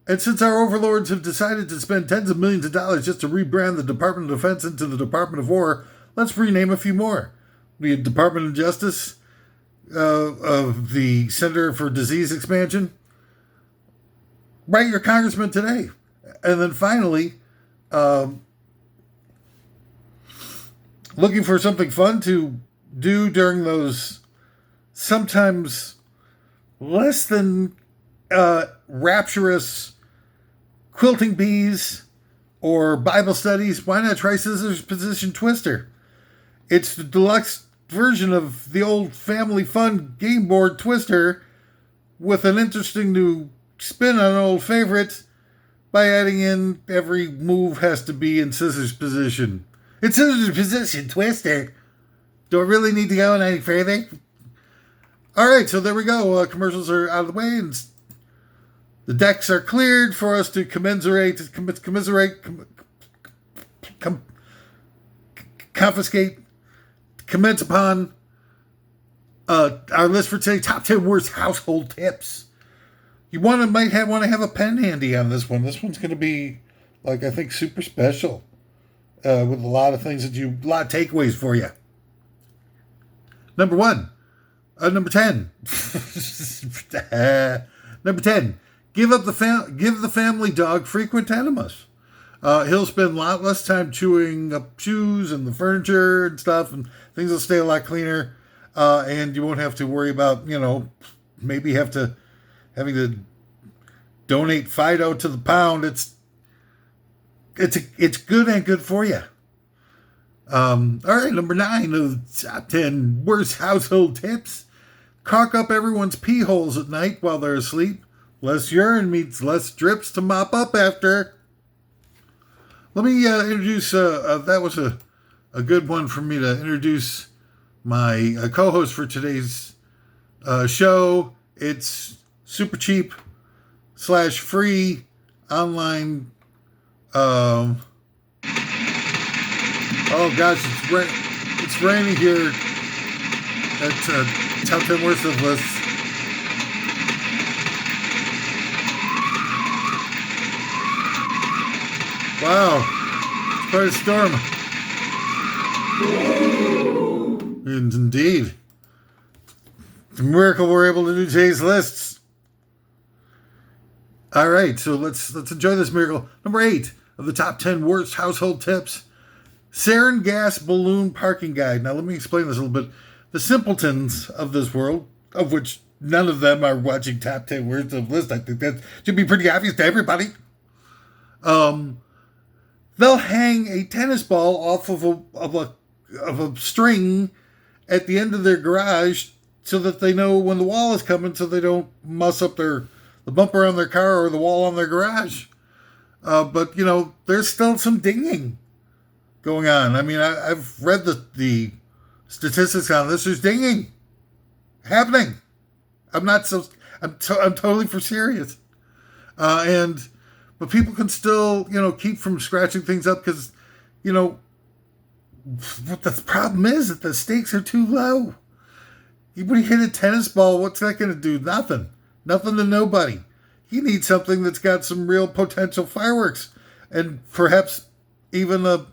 And since our overlords have decided to spend tens of millions of dollars just to rebrand the Department of Defense into the Department of War, let's rename a few more. The Department of Justice, of the Center for Disease Expansion. Write your congressman today. And then finally, looking for something fun to do during those sometimes less than rapturous quilting bees or Bible studies, why not try scissors position twister? It's the deluxe version of the old family fun game board twister with an interesting new spin on an old favorite by adding in every move has to be in scissors position. It's scissors position twister. Do I really need to go any further? All right, so there we go. Commercials are out of the way, and the decks are cleared for us to confiscate, commence upon our list for today: top 10 worst household tips. You want to have a pen handy on this one. This one's going to be, I think, super special with a lot of things a lot of takeaways for you. Number 10. Number 10. Give the family dog frequent enemas. He'll spend a lot less time chewing up shoes and the furniture and stuff, and things will stay a lot cleaner. And you won't have to worry about, maybe having to donate Fido to the pound. It's good and good for you. All right, number 9 of the top 10 worst household tips. Caulk up everyone's pee holes at night while they're asleep. Less urine means less drips to mop up after. Let me introduce, that was a good one for me to introduce my co-host for today's show. It's super cheap / free online. Oh gosh, it's raining here at top 10 worst of us. Wow, it's quite a storm. And indeed, it's a miracle we're able to do today's lists. All right, so let's enjoy this miracle. Number 8 of the top 10 worst household tips. Sarin gas balloon parking guide. Now, let me explain this a little bit. The simpletons of this world, of which none of them are watching top 10 worst of list. I think that should be pretty obvious to everybody. They'll hang a tennis ball off of a string at the end of their garage so that they know when the wall is coming, so they don't muss up the bumper on their car or the wall on their garage. But there's still some dinging going on. I mean, I've read the statistics on this. There's dinging happening. I'm totally for serious. But people can still, keep from scratching things up because, what the problem is that the stakes are too low. When you hit a tennis ball, what's that going to do? Nothing. Nothing to nobody. You need something that's got some real potential fireworks and perhaps even a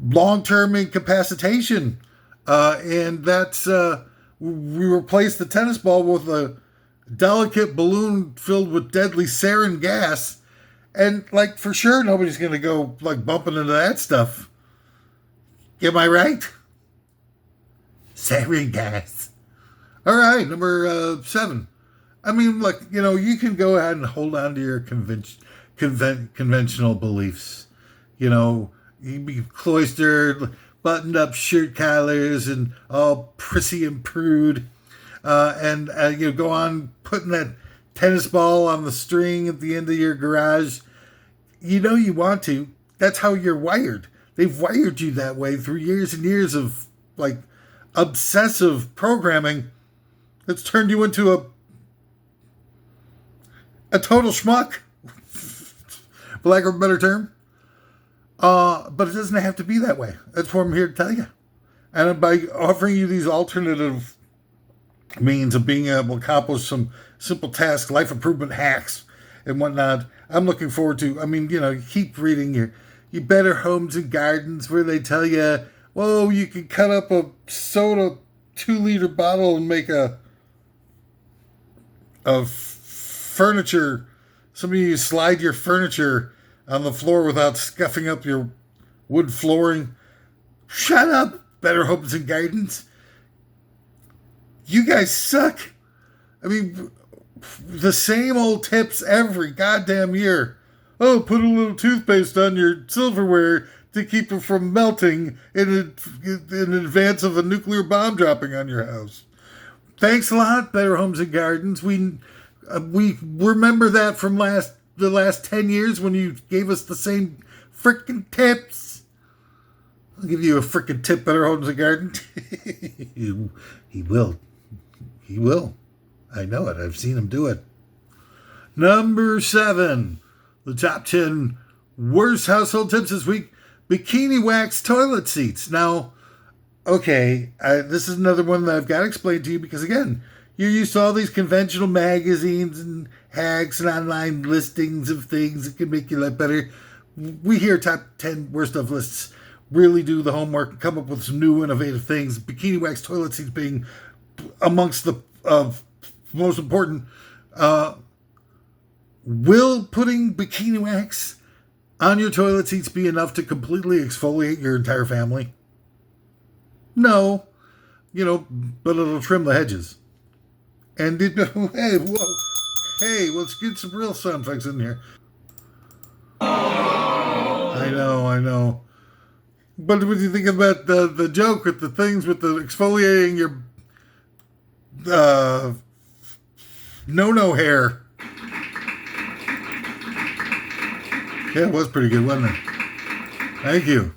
long-term incapacitation. And that's, we replaced the tennis ball with a delicate balloon filled with deadly sarin gas. And, for sure, nobody's going to go, bumping into that stuff. Am I right? Sarin gas. All right, number 7. I mean, you can go ahead and hold on to your conventional beliefs. You be cloistered, buttoned up shirt collars and all prissy and prude. And go on putting that tennis ball on the string at the end of your garage. You want to. That's how you're wired. They've wired you that way through years and years of, obsessive programming that's turned you into a total schmuck, for lack of a better term. But it doesn't have to be that way. That's what I'm here to tell you. And by offering you these alternative means of being able to accomplish some simple tasks, life improvement hacks, and whatnot. I'm looking forward to. I mean, you keep reading your Better Homes and Gardens, where they tell you, whoa, you can cut up a soda 2-liter bottle and make a furniture. Some of you slide your furniture on the floor without scuffing up your wood flooring. Shut up, Better Homes and Gardens. You guys suck. I mean, the same old tips every goddamn year. Oh, put a little toothpaste on your silverware to keep it from melting in advance of a nuclear bomb dropping on your house. Thanks a lot, Better Homes and Gardens. We remember that from the last 10 years when you gave us the same frickin' tips. I'll give you a frickin' tip, Better Homes and Gardens. He will. He will. I know it. I've seen him do it. Number 7. The top 10 worst household tips this week. Bikini wax toilet seats. Now, okay, this is another one that I've got to explain to you because, again, you're used to all these conventional magazines and hacks and online listings of things that can make your life better. We hear top 10 worst of lists really do the homework and come up with some new innovative things. Bikini wax toilet seats being amongst the most important. Will putting bikini wax on your toilet seats be enough to completely exfoliate your entire family? No. But it'll trim the hedges. And hey, whoa. Hey, let's get some real sound effects in here. I know. But when you think about the joke with the things with the exfoliating your no hair. Yeah, it was pretty good, wasn't it? Thank you.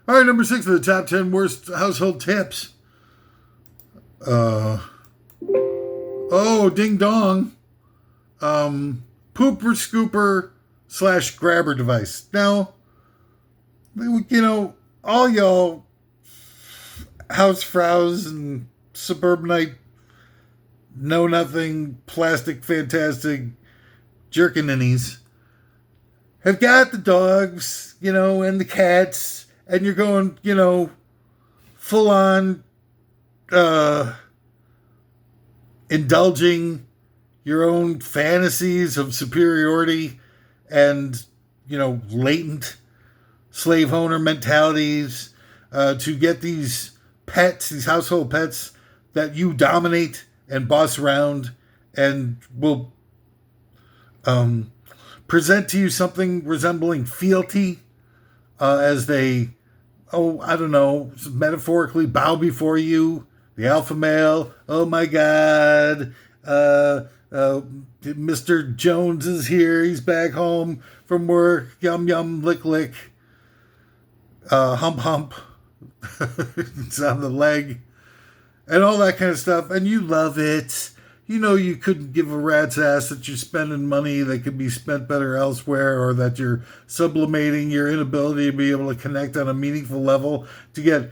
All right, number 6 of the top 10 worst household tips. Ding dong. Pooper scooper / grabber device. Now, all y'all housefrows and suburbanite know nothing, plastic fantastic jerkin-innies have got the dogs, and the cats, and you're going, full on indulging your own fantasies of superiority and, latent slave owner mentalities to get these pets, these household pets that you dominate and boss around and will present to you something resembling fealty as they, metaphorically bow before you. The alpha male, oh my God, Mr. Jones is here. He's back home from work. Yum, yum, lick, lick. Hump, hump. It's on the leg. And all that kind of stuff. And you love it. You couldn't give a rat's ass that you're spending money that could be spent better elsewhere, or that you're sublimating your inability to be able to connect on a meaningful level to get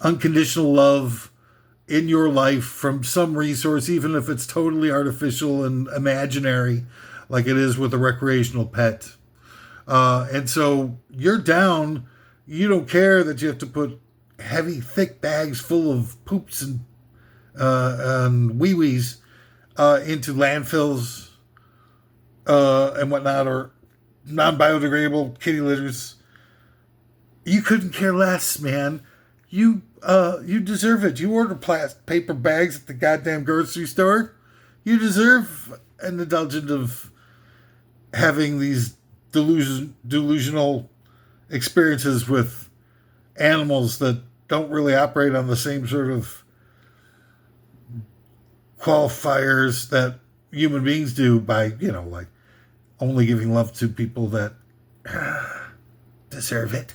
unconditional love in your life from some resource, even if it's totally artificial and imaginary, like it is with a recreational pet. And so you're down. You don't care that you have to put heavy, thick bags full of poops and wee-wees into landfills and whatnot, or non-biodegradable kitty litters. You couldn't care less, man. You deserve it. You order paper bags at the goddamn grocery store. You deserve an indulgence of having these delusional experiences with animals that don't really operate on the same sort of qualifiers that human beings do by, like only giving love to people that deserve it.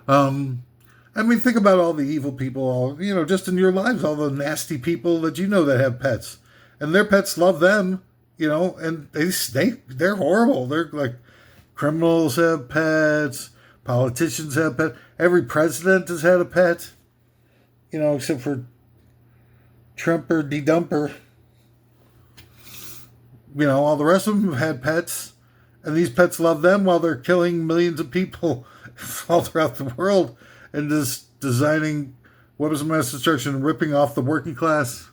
Think about all the evil people, just in your lives, all the nasty people that that have pets, and their pets love them, and they're horrible. They're like, criminals have pets, politicians have pets. Every president has had a pet. except for Trumper de-dumper. All the rest of them have had pets, and these pets love them while they're killing millions of people all throughout the world and just designing weapons of mass destruction and ripping off the working class.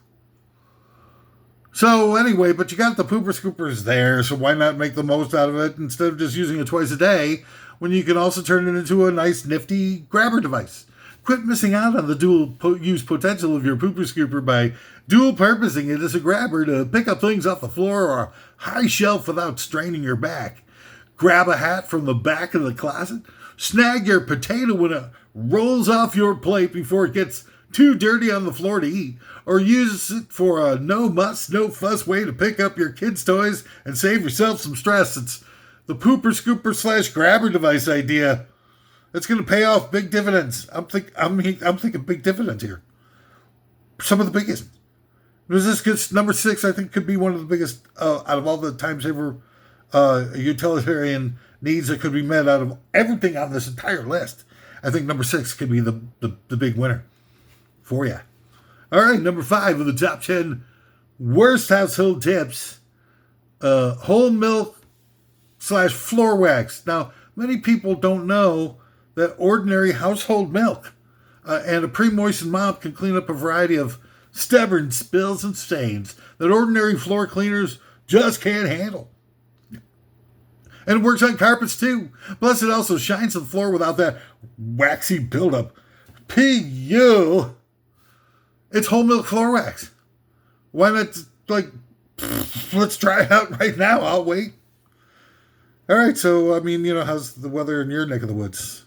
So anyway, but you got the pooper scoopers there, so why not make the most out of it instead of just using it twice a day when you can also turn it into a nice nifty grabber device? Quit missing out on the dual use potential of your pooper scooper by dual purposing it as a grabber to pick up things off the floor or a high shelf without straining your back. Grab a hat from the back of the closet. Snag your potato when it rolls off your plate before it gets too dirty on the floor to eat. Or use it for a no muss, no fuss way to pick up your kids' toys and save yourself some stress. It's the pooper scooper / grabber device idea. It's going to pay off big dividends. I'm thinking big dividends here. Some of the biggest. This gets number 6. I think could be one of the biggest out of all the time saver utilitarian needs that could be met out of everything on this entire list. I think number 6 could be the big winner for you. All right, number 5 of the top 10 worst household tips: whole milk / floor wax. Now, many people don't know that ordinary household milk and a pre-moistened mop can clean up a variety of stubborn spills and stains that ordinary floor cleaners just can't handle. And it works on carpets too. Plus, it also shines the floor without that waxy buildup. P.U. It's whole milk floor wax. Why not, let's try it out right now. I'll wait. All right, so, how's the weather in your neck of the woods?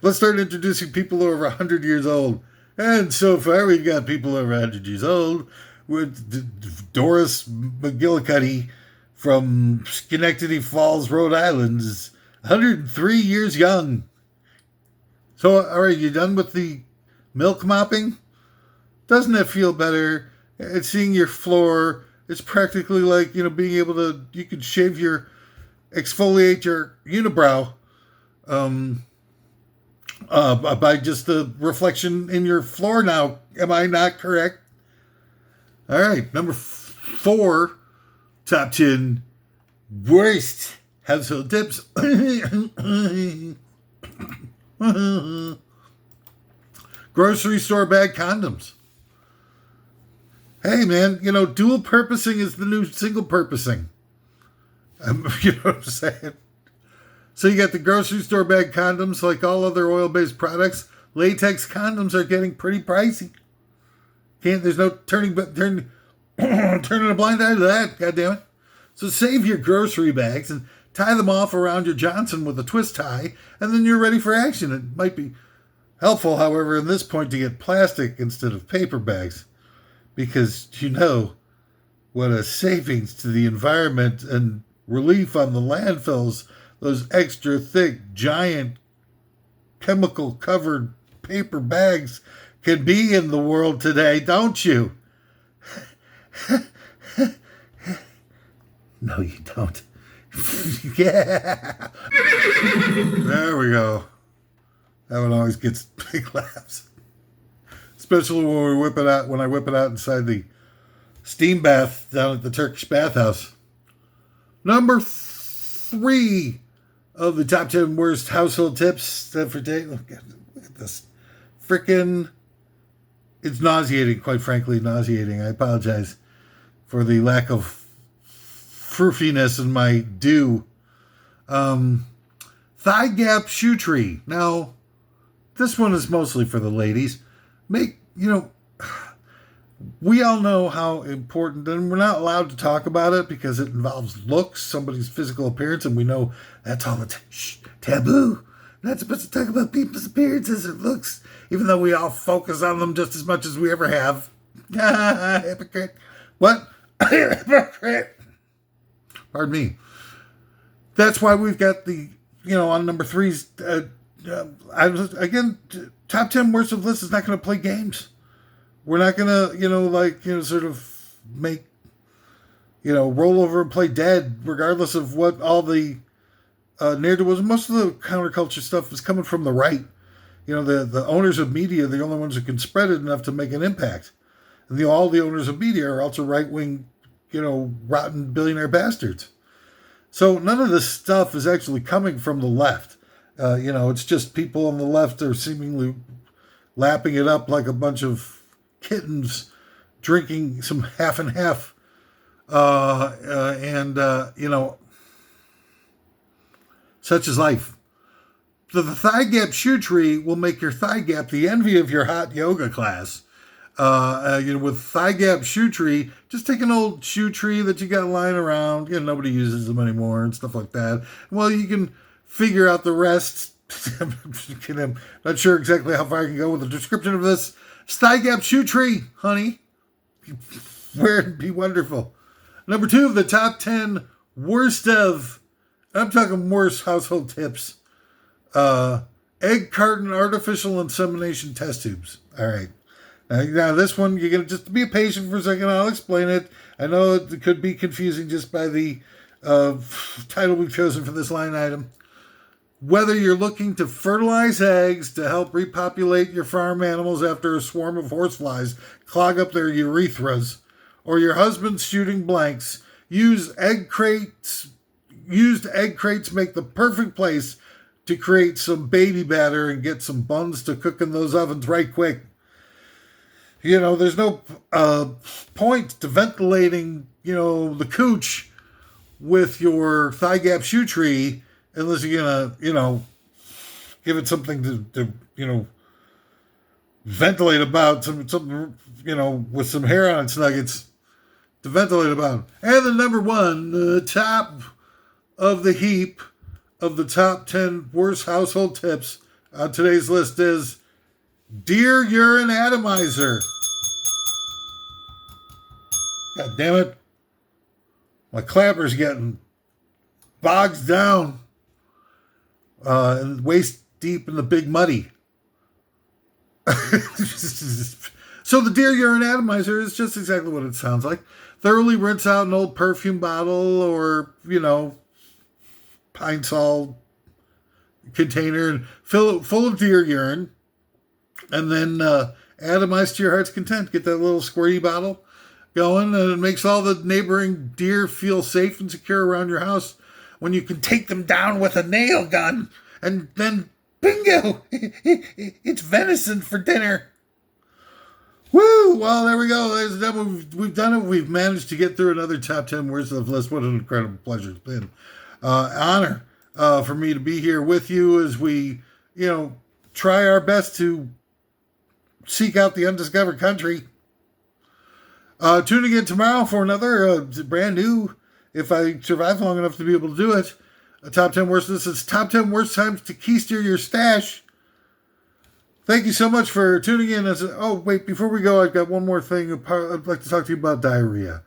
Let's start introducing people over 100 years old. And so far, we've got people over 100 years old with Doris McGillicuddy from Schenectady Falls, Rhode Island, is 103 years young. So, all right, you done with the milk mopping? Doesn't it feel better? It's seeing your floor. It's practically like, being able to, you could exfoliate your unibrow by just the reflection in your floor now. Am I not correct? All right, number 4, top 10 worst household tips. Grocery store bag condoms. Hey, man, dual purposing is the new single purposing. You know what I'm saying? So you got the grocery store bag condoms, like all other oil-based products. Latex condoms are getting pretty pricey. There's no turning a blind eye to that, goddammit. So save your grocery bags and tie them off around your Johnson with a twist tie, and then you're ready for action. It might be helpful, however, in this point to get plastic instead of paper bags, because what a savings to the environment and relief on the landfills those extra thick, giant, chemical-covered paper bags can be in the world today, don't you? No, you don't. Yeah. There we go. That one always gets big laughs. Especially when I whip it out inside the steam bath down at the Turkish bathhouse. Number 3 of the top 10 worst household tips for today. Look at this. It's nauseating, quite frankly, nauseating. I apologize for the lack of froofiness in my dew. Thigh gap shoe tree. Now, this one is mostly for the ladies. We all know how important, and we're not allowed to talk about it because it involves looks, somebody's physical appearance, and we know that's all taboo. We're not supposed to talk about people's appearances or looks, even though we all focus on them just as much as we ever have. Hypocrite. What? Hypocrite. Pardon me. That's why we've got on number 3's, top 10 worst of list is not going to play games. We're not going to, sort of make, roll over and play dead, regardless of what all the narrative was. Most of the counterculture stuff is coming from the right. The owners of media are the only ones who can spread it enough to make an impact. And all the owners of media are also right-wing, rotten billionaire bastards. So none of this stuff is actually coming from the left. It's just people on the left are seemingly lapping it up like a bunch of kittens drinking some half and half. Such is life. So the thigh gap shoe tree will make your thigh gap the envy of your hot yoga class. With thigh gap shoe tree, just take an old shoe tree that you got lying around. Nobody uses them anymore and stuff like that. Well, you can figure out the rest. I'm not sure exactly how far I can go with the description of this. Thigh gap shoe tree, honey. Wear it and be wonderful. Number 2 of the top 10 worst of, I'm talking worst household tips. Egg carton artificial insemination test tubes. All right. Now this one, you're going to just be patient for a second. I'll explain it. I know it could be confusing just by the title we've chosen for this line item. Whether you're looking to fertilize eggs to help repopulate your farm animals after a swarm of horseflies clog up their urethras, or your husband's shooting blanks, used egg crates make the perfect place to create some baby batter and get some buns to cook in those ovens right quick. There's no point to ventilating, the cooch with your thigh gap shoe tree unless you're gonna, give it something to ventilate about, something, with some hair on its nuggets to ventilate about. And the number 1, the top of the heap of the top 10 worst household tips on today's list is deer urine atomizer. God damn it. My clapper's getting bogged down and waist deep in the big muddy. So the deer urine atomizer is just exactly what it sounds like. Thoroughly rinse out an old perfume bottle or, Pine Sol container and fill it full of deer urine. And then atomize to your heart's content. Get that little squirty bottle going, and it makes all the neighboring deer feel safe and secure around your house when you can take them down with a nail gun, and then bingo, it's venison for dinner. Woo! Well, there we go. We've done it. We've managed to get through another top 10 worst of the list. What an incredible pleasure it's been. Honor for me to be here with you as we, try our best to seek out the undiscovered country. Tuning in tomorrow for another brand new, if I survive long enough to be able to do it, top 10 worst. This is top 10 worst times to keister your stash. Thank you so much for tuning in. Before we go, I've got one more thing. I'd like to talk to you about diarrhea.